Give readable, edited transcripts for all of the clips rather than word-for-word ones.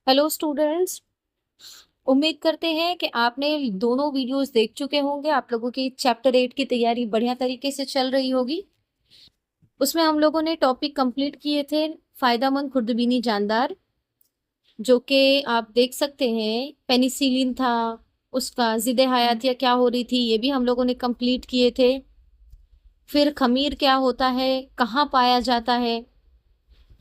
Hello students. उम्मीद करते हैं कि आपने दोनों वीडियोस देख चुके होंगे। आप लोगों की चैप्टर 8 की तैयारी बढ़िया तरीके से चल रही होगी। उसमें हम लोगों ने टॉपिक कंप्लीट किए थे फायदामंद खुर्दबीनी जानदार, जो कि आप देख सकते हैं पेनिसिलिन था, उसका जिद हयातिया क्या हो रही थी, ये भी हम लोगों ने कंप्लीट किए थे। फिर खमीर क्या होता है, कहाँ पाया जाता है,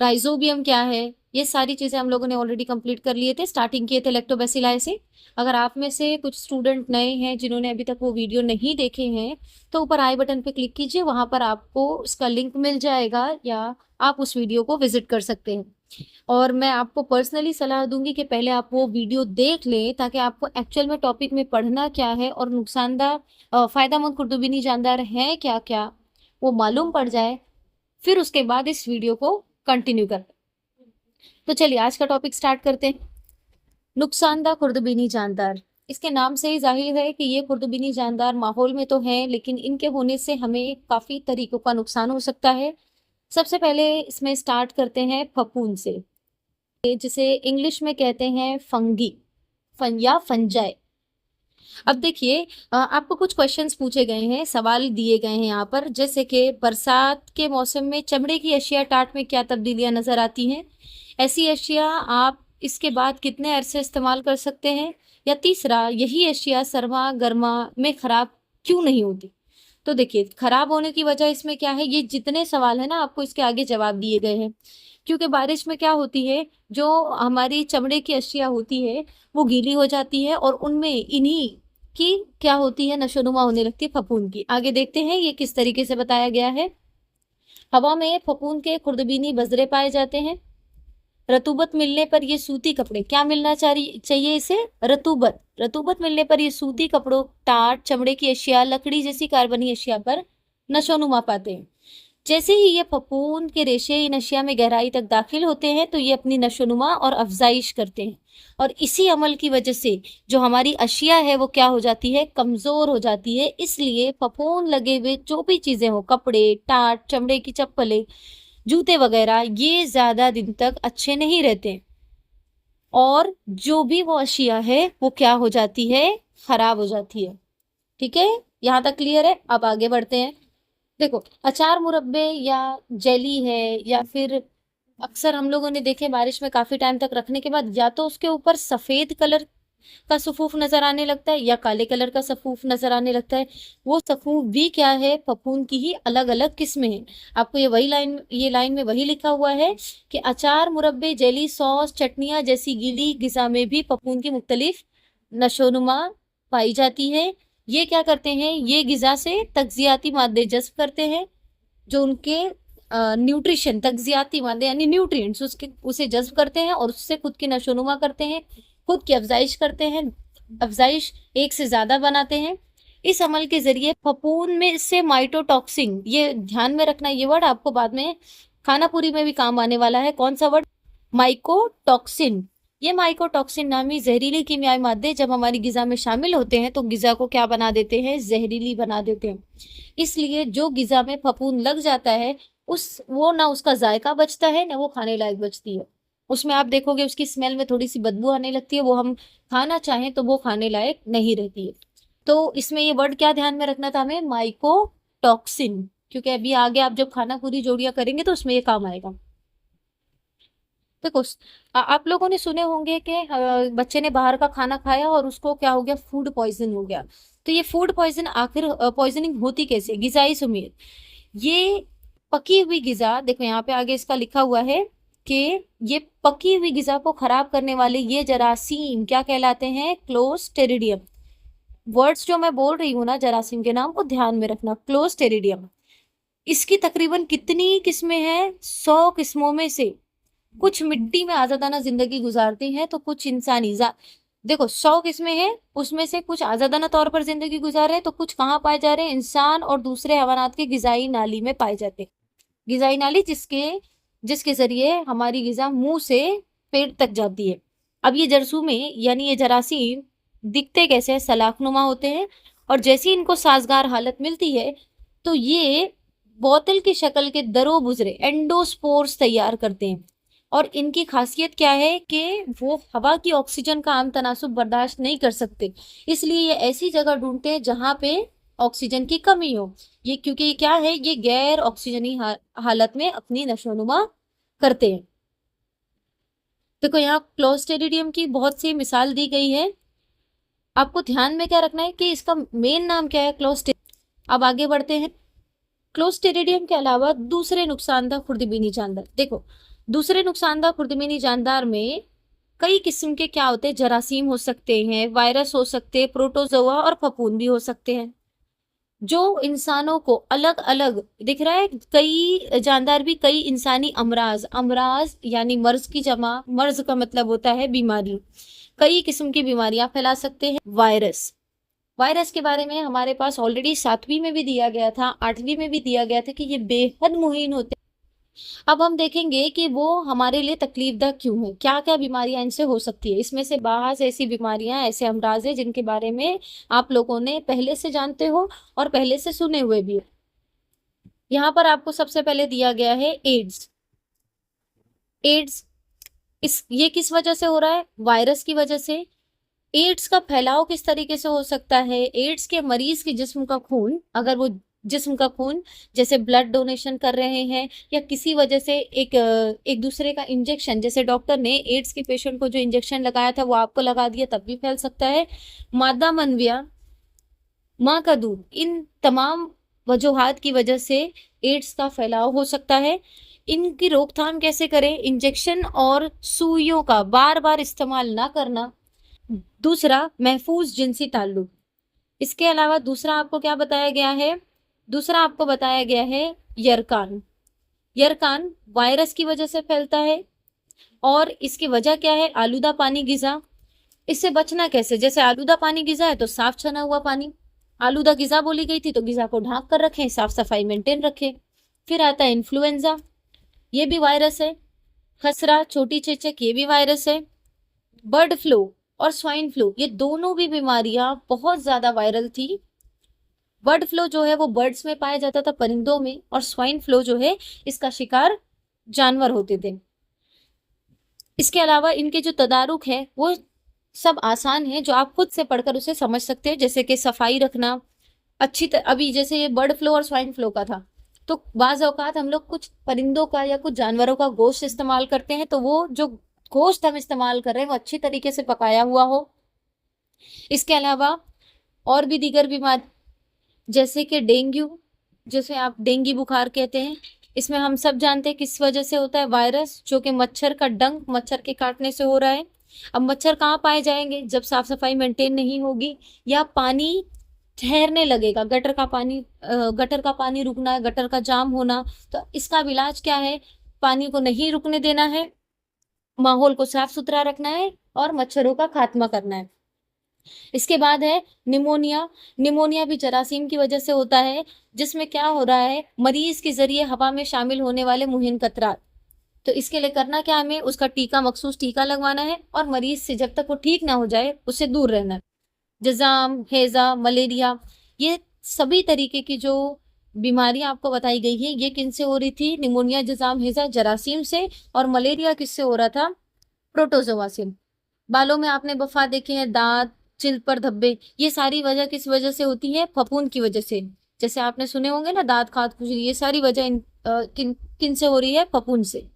राइजोबियम क्या है, ये सारी चीजें हम लोगों ने ऑलरेडी कंप्लीट कर लिए थे। स्टार्टिंग किए थे लैक्टोबैसिलाई से। अगर आप में से कुछ स्टूडेंट नए हैं जिन्होंने अभी तक वो वीडियो नहीं देखे हैं, तो ऊपर आई बटन पे क्लिक कीजिए, वहां पर आपको उसका लिंक मिल जाएगा या आप उस वीडियो को विजिट कर सकते हैं। और मैं आपको पर्सनली सलाह दूंगी कि पहले आप वो वीडियो देख लें, ताकि आपको एक्चुअल में टॉपिक में पढ़ना क्या है और फायदामंद खुर्दबीनी जानदार है क्या क्या वो मालूम पड़ जाए। फिर उसके बाद इस वीडियो को कंटिन्यू कर। तो चलिए आज का टॉपिक स्टार्ट करते हैं। नुकसानदा खुर्दबीनी जानदार। इसके नाम से ही जाहिर है कि ये खुर्दबीनी जानदार माहौल में तो है, लेकिन इनके होने से हमें काफी तरीकों का नुकसान हो सकता है। सबसे पहले इसमें स्टार्ट करते हैं फफूंद से, जिसे इंग्लिश में कहते हैं फंगी, फन या फंजाई। अब देखिए, आपको कुछ क्वेश्चंस पूछे गए हैं, सवाल दिए गए हैं यहाँ पर, जैसे कि बरसात के मौसम में चमड़े की अशिया टाट में क्या तब्दीलियां नजर आती हैं, ऐसी अशिया आप इसके बाद कितने अरसे इस्तेमाल कर सकते हैं, या तीसरा, यही अशिया सरमा गर्मा में खराब क्यों नहीं होती। तो देखिए, खराब होने की वजह इसमें क्या है, ये जितने सवाल है ना आपको इसके आगे जवाब दिए गए हैं। क्योंकि बारिश में क्या होती है, जो हमारी चमड़े की अशिया होती है वो गीली हो जाती है और उनमें इन्हीं की क्या होती है, नशोनुमा होने लगती है फफूंद की। आगे देखते हैं ये किस तरीके से बताया गया है। हवा में फफूंद के खुर्दबीनी बजरे पाए जाते हैं। रतूबत मिलने पर ये सूती कपड़े, क्या मिलना चाहिए इसे, रतूबत। रतूबत मिलने पर ये सूती कपड़ों, टाट, चमड़े की अशिया, लकड़ी जैसी कार्बनी अशिया पर नशोनुमा पाते हैं। जैसे ही ये फफूंद के रेशे इन अशिया में गहराई तक दाखिल होते हैं तो ये अपनी नशोनुमा और अफजाइश करते हैं, और इसी अमल की वजह से जो हमारी अशिया है वो क्या हो जाती है, कमजोर हो जाती है। इसलिए फफूंद लगे हुए जो भी चीजें हो, कपड़े, टाट, चमड़े की चप्पलें, जूते वगैरह, ये ज्यादा दिन तक अच्छे नहीं रहते, और जो भी वो अशिया है वो क्या हो जाती है, खराब हो जाती है। ठीक है, यहाँ तक क्लियर है। अब आगे बढ़ते हैं। देखो, अचार, मुरब्बे या जेली है, या फिर अक्सर हम लोगों ने देखे बारिश में काफी टाइम तक रखने के बाद या तो उसके ऊपर सफेद कलर का सफूफ नजर आने लगता है या काले कलर का सफूफ नजर आने लगता है। वो सफूफ भी क्या है, फफूंद की ही अलग अलग किस्में हैं। आपको ये लाइन में वही लिखा हुआ है कि अचार, मुरब्बे, जेली, सॉस, चटनियां जैसी गीली गिजा में भी फफूंद की मुख्तलिफ नशोनुमा पाई जाती है। ये क्या करते हैं, ये गिजा से तगजियाती मादे जज्ब करते हैं, जो उनके न्यूट्रिशन, तगजियाती मादे यानी न्यूट्रिएंट्स उसके उसे जज्ब करते हैं और उससे खुद की नशोनुमा करते हैं, खुद की अफजाइश करते हैं, अफजाइश एक से ज्यादा बनाते हैं। इस अमल के जरिए फफूंद में से माइटोटॉक्सिन, ये ध्यान में रखना, ये वर्ड आपको बाद में खाना पूरी में भी काम आने वाला है। कौन सा वर्ड, माइकोटॉक्सिन। ये माइकोटॉक्सिन नामी जहरीले कीमियाई मादे जब हमारी गिजा में शामिल होते हैं तो गिजा को क्या बना देते हैं, जहरीली बना देते हैं। इसलिए जो गिजा में फफूंद लग जाता है, वो ना उसका जायका बचता है ना वो खाने लायक बचती है। उसमें आप देखोगे उसकी स्मेल में थोड़ी सी बदबू आने लगती है, वो हम खाना चाहें तो वो खाने लायक नहीं रहती है। तो इसमें ये वर्ड क्या ध्यान में रखना था हमें, माइकोटॉक्सिन, क्योंकि अभी आगे आप जब खाना पूरी जोड़ियां करेंगे तो उसमें ये काम आएगा। देखो, आप लोगों ने सुने होंगे कि बच्चे ने बाहर का खाना खाया और उसको क्या हो गया, फूड पॉइजन हो गया। तो ये फूड पॉइजन आखिर पॉइजनिंग होती कैसे, गिजाई सुमेत। ये पकी हुई गिजा, देखो यहाँ पे आगे इसका लिखा हुआ है कि ये पकी हुई गिजा को खराब करने वाले ये जरासीम क्या कहलाते हैं, क्लोस्टेरिडियम। वर्ड्स जो मैं बोल रही हूँ ना जरासीम के नाम, को ध्यान में रखना, क्लोस्टेरिडियम। इसकी तकरीबन कितनी किस्में हैं, 100 किस्मों में से कुछ मिट्टी में आजादाना जिंदगी गुजारती हैं तो कुछ इंसानी देखो, 100 किस्में हैं, उसमें से कुछ आजादाना तौर पर जिंदगी गुजार रहे हैं तो कुछ कहाँ पाए जा रहे हैं, इंसान और दूसरे हैवानात के गिजाई नाली में पाए जाते हैं। गिजाई नाली जिसके जरिए हमारी गिजा मुंह से पेट तक जाती है। अब ये जरसूमें यानी ये जरासीम दिखते कैसे हैं, सलाखनुमा होते हैं, और जैसी इनको साजगार हालत मिलती है तो ये बोतल की शक्ल के दरो बुजरे एंडोस्पोर्स तैयार करते हैं। और इनकी खासियत क्या है कि वो हवा की ऑक्सीजन का आम तनासुब बर्दाश्त नहीं कर सकते, इसलिए ये ऐसी जगह ढूंढते हैं जहां पे ऑक्सीजन की कमी हो। ये क्योंकि ये क्या है, ये गैर ऑक्सीजनी हालत में अपनी नशोनुमा करते हैं। देखो यहाँ क्लोस्ट्रिडियम की बहुत सी मिसाल दी गई है। आपको ध्यान में क्या रखना है कि इसका मेन नाम क्या है, क्लोस्ट्रिडियम। अब आगे बढ़ते हैं। क्लोस्ट्रिडियम के अलावा दूसरे नुकसानदार खुर्दबीनी जानदार, देखो दूसरे नुकसानदार खुर्दबीनी जानदार में कई किस्म के क्या होते हैं, जरासीम हो सकते हैं, वायरस हो सकते हैं, प्रोटोजोआ और फफूंद भी हो सकते हैं, जो इंसानों को अलग अलग दिख रहा है। कई जानदार भी कई इंसानी अमराज, अमराज यानी मर्ज की जमा, मर्ज का मतलब होता है बीमारी, कई किस्म की बीमारियां फैला सकते हैं। वायरस, वायरस के बारे में हमारे पास ऑलरेडी 7वीं में भी दिया गया था, 8वीं में भी दिया गया था कि ये बेहद मुहीन होते हैं। अब हम देखेंगे कि वो हमारे लिए तकलीफदा क्यों है, क्या क्या बीमारियां इनसे हो सकती है। इसमें से बाहर ऐसी बीमारियां, ऐसे अमराज है जिनके बारे में आप लोगों ने पहले से जानते हो और पहले से सुने हुए भी हो। यहाँ पर आपको सबसे पहले दिया गया है एड्स। एड्स ये किस वजह से हो रहा है, वायरस की वजह से। एड्स का फैलाव किस तरीके से हो सकता है, एड्स के मरीज के जिस्म का खून, अगर वो जिस्म का खून जैसे ब्लड डोनेशन कर रहे हैं या किसी वजह से एक दूसरे का इंजेक्शन, जैसे डॉक्टर ने एड्स के पेशेंट को जो इंजेक्शन लगाया था वो आपको लगा दिया, तब भी फैल सकता है। मादा मनविया, माँ का दूध, इन तमाम वजूहात की वजह से एड्स का फैलाव हो सकता है। इनकी रोकथाम कैसे करें, इंजेक्शन और सुइयों का बार बार इस्तेमाल ना करना। दूसरा, महफूज जिनसी ताल्लुक। इसके अलावा दूसरा आपको क्या बताया गया है, दूसरा आपको बताया गया है यरकान। यरकान वायरस की वजह से फैलता है और इसकी वजह क्या है, आलूदा पानी गिजा। इससे बचना कैसे, जैसे आलूदा पानी गिजा है तो साफ छना हुआ पानी, आलूदा गिजा बोली गई थी तो गिजा को ढांक कर रखें, साफ सफाई मेंटेन रखें। फिर आता है इन्फ्लुएंजा, ये भी वायरस है। खसरा, छोटी चेचक, ये भी वायरस है। बर्ड फ्लू और स्वाइन फ्लू, ये दोनों भी बीमारियां बहुत ज्यादा वायरल थी। बर्ड फ्लू जो है वो बर्ड्स में पाया जाता था, परिंदों में, और स्वाइन फ्लू जो है इसका शिकार जानवर होते थे। इसके अलावा इनके जो तदारुक है वो सब आसान है, जो आप खुद से पढ़कर उसे समझ सकते हैं, जैसे कि सफाई रखना अभी जैसे ये बर्ड फ्लू और स्वाइन फ्लू का था, तो बाज औकात हम लोग कुछ परिंदों का या कुछ जानवरों का गोश्त इस्तेमाल करते हैं, तो वो जो गोश्त हम इस्तेमाल कर रहे हैं वो अच्छी तरीके से पकाया हुआ हो। इसके अलावा और भी दीगर बीमारी, जैसे कि डेंगू, जैसे आप डेंगू बुखार कहते हैं, इसमें हम सब जानते हैं किस वजह से होता है, वायरस, जो कि मच्छर का डंक, मच्छर के काटने से हो रहा है। अब मच्छर कहाँ पाए जाएंगे, जब साफ सफाई मेंटेन नहीं होगी या पानी ठहरने लगेगा, गटर का पानी रुकना है, गटर का जाम होना। तो इसका इलाज क्या है, पानी को नहीं रुकने देना है, माहौल को साफ सुथरा रखना है और मच्छरों का खात्मा करना है। इसके बाद है निमोनिया। निमोनिया भी जरासीम की वजह से होता है, जिसमें क्या हो रहा है, मरीज के जरिए हवा में शामिल होने वाले मुहिम कतरात। तो इसके लिए करना क्या, हमें उसका टीका, मखसूस टीका लगवाना है और मरीज से जब तक वो ठीक ना हो जाए उससे दूर रहना है। जजाम, हैजा, मलेरिया, ये सभी तरीके की जो बीमारियां आपको बताई गई है, ये किन से हो रही थी, निमोनिया, जजाम, हैजा जरासीम से, और मलेरिया किससे हो रहा था, प्रोटोजोआ से। बालों में आपने बफा देखे हैं, दांत, चिल पर धब्बे, ये सारी वजह किस वजह से होती है, फफूंद की वजह से। जैसे आपने सुने होंगे ना, दांत खाद खुजली, ये सारी वजह किन किन से हो रही है, फफूंद से।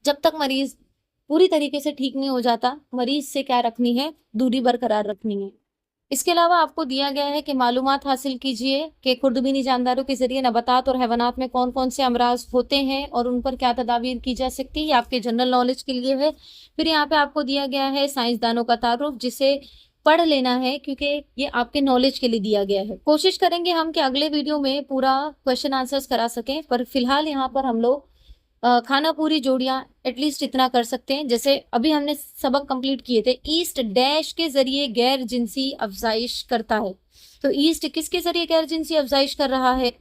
जब तक मरीज पूरी तरीके से ठीक नहीं हो जाता, मरीज से क्या रखनी है, दूरी बरकरार रखनी है। इसके अलावा आपको दिया गया है कि मालूमात हासिल कीजिए कि खुर्दबीनी जानदारों के जरिए नबातात और हैवानात में कौन कौन से अमराज होते हैं और उन पर क्या तदाबीर की जा सकती है, आपके जनरल नॉलेज के लिए है। फिर यहाँ पे आपको दिया गया है साइंसदानों का तारुफ, जिसे पढ़ लेना है क्योंकि ये आपके नॉलेज के लिए दिया गया है। कोशिश करेंगे हम कि अगले वीडियो में पूरा क्वेश्चन आंसर्स करा सकें, पर फिलहाल यहाँ पर हम लोग खाना पूरी जोड़ियां एटलीस्ट इतना कर सकते हैं। जैसे अभी हमने सबक कंप्लीट किए थे, ईस्ट डैश के जरिए गैर जिनसी अफजाइश करता है। तो ईस्ट किसके जरिए गैर जिनसी अफजाइश कर रहा है,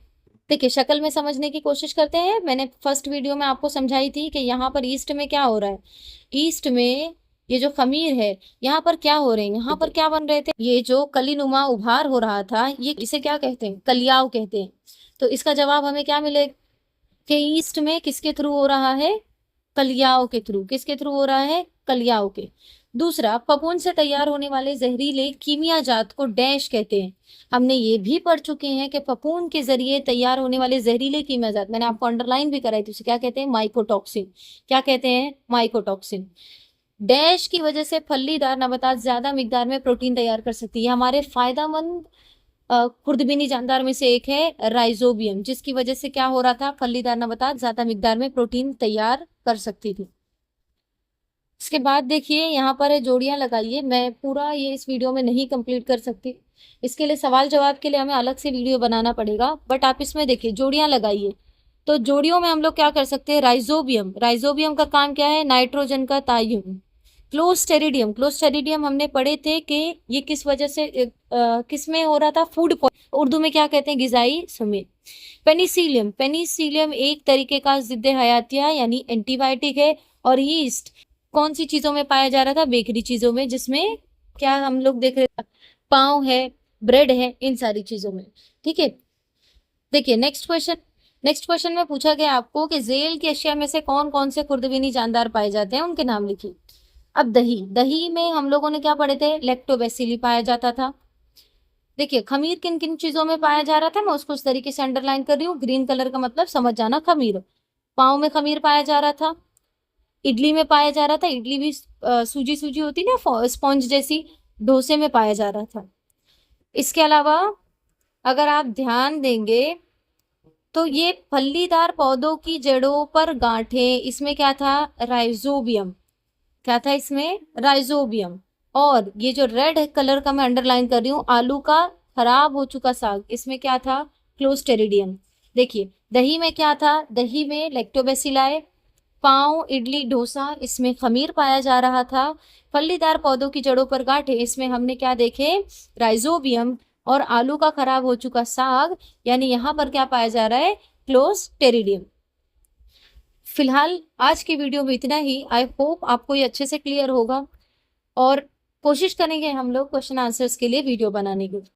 देखिए शक्ल में समझने की कोशिश करते हैं। मैंने फर्स्ट वीडियो में आपको समझाई थी कि यहाँ पर ईस्ट में क्या हो रहा है, ईस्ट में ये जो खमीर है यहाँ पर क्या हो रहे हैं, यहाँ पर क्या बन रहे थे, ये जो कलीनुमा उभार हो रहा था, ये इसे क्या कहते हैं, कलियाव कहते हैं। तो इसका जवाब हमें क्या मिलेगा कि ईस्ट में किसके थ्रू हो रहा है, कलियाओं के थ्रू। किसके थ्रू हो रहा है? कलियाओं के। दूसरा, फफूंद से तैयार होने वाले जहरीले कीमिया जात को डैश कहते हैं। हमने ये भी पढ़ चुके हैं कि फफूंद के जरिए तैयार होने वाले जहरीले कीमिया जात, मैंने आपको अंडरलाइन भी कराई थी, उसे क्या कहते हैं? माइकोटॉक्सिन। क्या कहते हैं? माइकोटॉक्सिन। डैश की वजह से फलीदार नबातात ज्यादा मिकदार में प्रोटीन तैयार कर सकती है। हमारे फायदेमंद खुर्दबीनी जानदार में से एक है राइजोबियम, जिसकी वजह से क्या हो रहा था? फलीदार नबातात ज्यादा मिकदार में प्रोटीन तैयार कर सकती थी। इसके बाद देखिए यहाँ पर है जोड़ियां लगाइए। मैं पूरा ये इस वीडियो में नहीं कंप्लीट कर सकती, इसके लिए सवाल जवाब के लिए हमें अलग से वीडियो बनाना पड़ेगा, बट आप इसमें देखिए जोड़ियां लगाइए। तो जोड़ियों में हम लोग क्या कर सकते हैं? राइजोबियम। राइजोबियम का काम क्या है? नाइट्रोजन का तायुन। क्लोस्टेरिडियम। क्लोस्टेरिडियम हमने पढ़े थे कि ये किस वजह से किस में हो रहा था? फूड, उर्दू में क्या कहते हैं? गिजाई सुमे। पेनिसिलियम। पेनिसिलियम एक तरीके का जिद्द हयातिया यानी एंटीबायोटिक है। और यीस्ट कौन सी चीजों में पाया जा रहा था? बेकरी चीजों में, जिसमें क्या हम लोग देख रहे थे? पाव है, ब्रेड है, इन सारी चीजों में। ठीक है, देखिए नेक्स्ट क्वेश्चन। नेक्स्ट क्वेश्चन में पूछा गया आपको कि जेल की अशिया में से कौन कौन से खुर्दबीनी जानदार पाए जाते हैं, उनके नाम लिखिए। अब दही। दही में हम लोगों ने क्या पढ़े थे? लैक्टोबैसिली पाया जाता था। देखिए खमीर किन किन चीजों में पाया जा रहा था, मैं उसको उस तरीके से अंडरलाइन कर रही हूँ। ग्रीन कलर का मतलब समझ जाना, खमीर। पाव में खमीर पाया जा रहा था, इडली में पाया जा रहा था, इडली भी सूजी सूजी होती ना, स्पॉन्ज जैसी, डोसे में पाया जा रहा था। इसके अलावा अगर आप ध्यान देंगे तो ये फलीदार पौधों की जड़ों पर गांठें, इसमें क्या था? राइजोबियम। क्या था इसमें? राइजोबियम। और ये जो रेड कलर का मैं अंडरलाइन कर रही हूँ, आलू का खराब हो चुका साग, इसमें क्या था? क्लोस्टेरिडियम। देखिए दही में क्या था? दही में लैक्टोबैसिलाई। पाव, इडली, डोसा, इसमें खमीर पाया जा रहा था। फलीदार पौधों की जड़ों पर गांठें, इसमें हमने क्या देखे? राइजोबियम। और आलू का खराब हो चुका साग, यानी यहाँ पर क्या पाया जा रहा है? क्लोस्टेरिडियम। फिलहाल आज की वीडियो में इतना ही। आई होप आपको ये अच्छे से क्लियर होगा, और कोशिश करेंगे हम लोग क्वेश्चन आंसर्स के लिए वीडियो बनाने की।